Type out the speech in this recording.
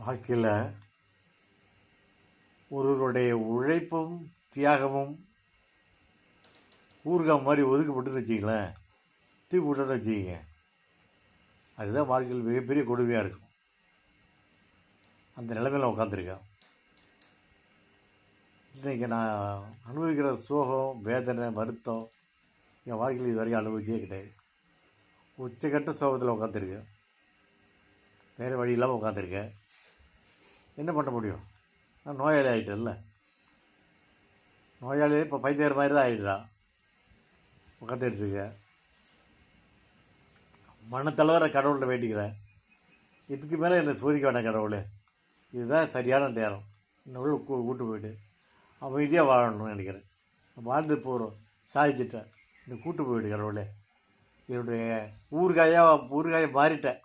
வாழ்க்கையில் ஒருவருடைய உழைப்பும் தியாகமும் ஊறுகாய் மாதிரி ஒதுக்கப்பட்டுன்னு வச்சிங்களேன், தூக்கி போட்டோன்னு வச்சுக்கிங்க, அதுதான் வாழ்க்கையில் மிகப்பெரிய கொடுமையாக இருக்கும். அந்த நிலைமையில் உட்காந்துருக்கேன். இன்றைக்கி நான் அனுபவிக்கிற சோகம், வேதனை, வருத்தம் என் வாழ்க்கையில் இது வரைக்கும் அனுபவிச்சே கிடையாது. உச்சக்கட்ட சோகத்தில் உட்காந்துருக்கேன். வேறு வழி இல்லாமல் உட்காந்துருக்கேன். என்ன பண்ண முடியும்? நான் நோயாளி ஆகிட்டேன்ல. நோயாளியே இப்போ பைத்தியர் மாதிரி தான் ஆகிடுறான். உட்காந்துட்டுருக்கேன். மனத்தளவுற கடவுள்கிட்ட வேண்டிக்கிறேன், இதுக்கு மேலே என்னை சோதிக்க வேண்டாம் கடவுளே, இதுதான் சரியான நேரம், இன்னொரு கூட்டு போயிட்டு அமைதியாக வாழணும்னு நினைக்கிறேன். வாழ்ந்து போகிறோம், சாதிச்சிட்டேன், இன்னும் கூட்டு போயிட்டு கடவுளே, என்னுடைய ஊறுகாயை மாறிட்டேன்.